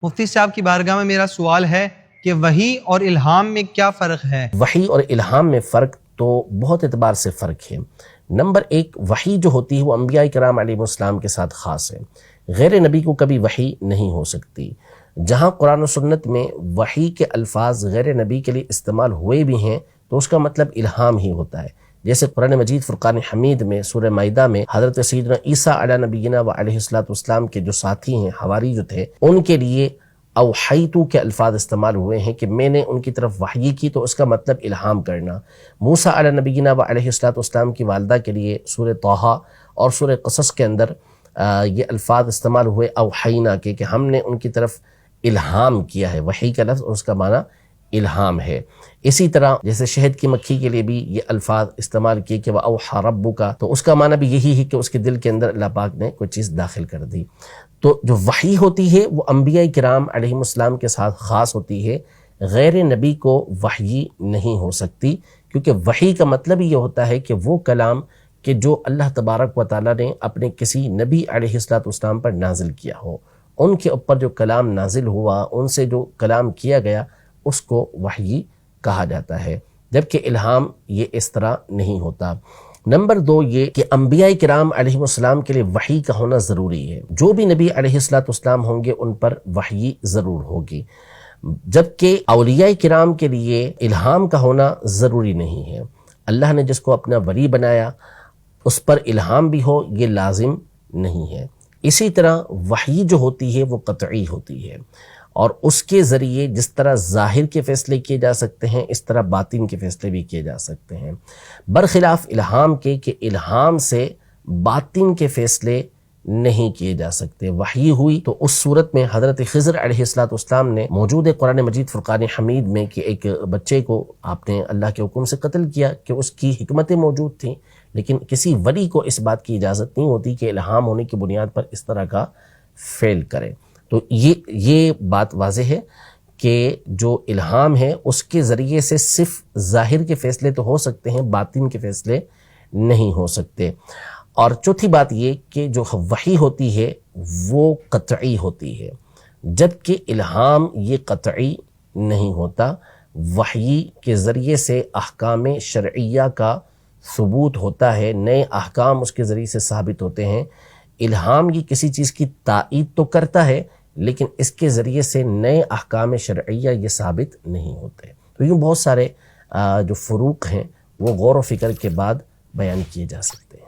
مفتی صاحب کی بارگاہ میں میرا سوال ہے کہ وحی اور الہام میں کیا فرق ہے؟ وحی اور الہام میں فرق تو بہت اعتبار سے فرق ہے۔ نمبر ایک، وحی جو ہوتی ہے وہ انبیاء کرام علیہ السلام کے ساتھ خاص ہے، غیر نبی کو کبھی وحی نہیں ہو سکتی۔ جہاں قرآن و سنت میں وحی کے الفاظ غیر نبی کے لیے استعمال ہوئے بھی ہیں تو اس کا مطلب الہام ہی ہوتا ہے، جیسے قرآن مجید فرقان حمید میں سورہ مائدہ میں حضرت سیدنا عیسیٰ علیہ نبینا و علیہ السلام کے جو ساتھی ہیں، حواری جو تھے، ان کے لیے اوحیتو کے الفاظ استعمال ہوئے ہیں کہ میں نے ان کی طرف وحی کی، تو اس کا مطلب الہام کرنا۔ موسیٰ علیہ نبینا و علیہ السلام کی والدہ کے لیے سورہ طٰہٰ اور سورہ قصص کے اندر یہ الفاظ استعمال ہوئے اوحینا کے، کہ ہم نے ان کی طرف الہام کیا ہے۔ وحی کا لفظ اور اس کا معنی الہام ہے۔ اسی طرح جیسے شہد کی مکھی کے لیے بھی یہ الفاظ استعمال کیے کہ وَأَوْحَىٰ رَبُّكَ، تو اس کا معنی بھی یہی ہے کہ اس کے دل کے اندر اللہ پاک نے کوئی چیز داخل کر دی۔ تو جو وحی ہوتی ہے وہ انبیاء کرام علیہ السلام کے ساتھ خاص ہوتی ہے، غیر نبی کو وحی نہیں ہو سکتی، کیونکہ وحی کا مطلب یہ ہوتا ہے کہ وہ کلام کہ جو اللہ تبارک و تعالیٰ نے اپنے کسی نبی علیہ السلام پر نازل کیا ہو، ان کے اوپر جو کلام نازل ہوا، ان سے جو کلام کیا گیا، اس کو وحی کہا جاتا ہے، جبکہ الہام یہ اس طرح نہیں ہوتا۔ نمبر دو یہ کہ انبیاء کرام علیہ السلام کے لیے وحی کا ہونا ضروری ہے، جو بھی نبی علیہ السلام ہوں گے ان پر وحی ضرور ہوگی، جبکہ اولیاء کرام کے لیے الہام کا ہونا ضروری نہیں ہے۔ اللہ نے جس کو اپنا ولی بنایا اس پر الہام بھی ہو یہ لازم نہیں ہے۔ اسی طرح وحی جو ہوتی ہے وہ قطعی ہوتی ہے، اور اس کے ذریعے جس طرح ظاہر کے فیصلے کیے جا سکتے ہیں اس طرح باطن کے فیصلے بھی کیے جا سکتے ہیں، برخلاف الہام کے کہ الہام سے باطن کے فیصلے نہیں کیے جا سکتے۔ وحی ہوئی تو اس صورت میں حضرت خضر علیہ السلام نے موجود قرآن مجید فرقان حمید میں کہ ایک بچے کو آپ نے اللہ کے حکم سے قتل کیا، کہ اس کی حکمتیں موجود تھیں، لیکن کسی ولی کو اس بات کی اجازت نہیں ہوتی کہ الہام ہونے کی بنیاد پر اس طرح کا فعل کرے۔ تو یہ بات واضح ہے کہ جو الہام ہے اس کے ذریعے سے صرف ظاہر کے فیصلے تو ہو سکتے ہیں، باطن کے فیصلے نہیں ہو سکتے۔ اور چوتھی بات یہ کہ جو وحی ہوتی ہے وہ قطعی ہوتی ہے، جبکہ الہام یہ قطعی نہیں ہوتا۔ وحی کے ذریعے سے احکام شرعیہ کا ثبوت ہوتا ہے، نئے احکام اس کے ذریعے سے ثابت ہوتے ہیں۔ الہام یہ کسی چیز کی تائید تو کرتا ہے، لیکن اس کے ذریعے سے نئے احکام شرعیہ یہ ثابت نہیں ہوتے۔ تو یوں بہت سارے جو فروق ہیں وہ غور و فکر کے بعد بیان کیے جا سکتے ہیں۔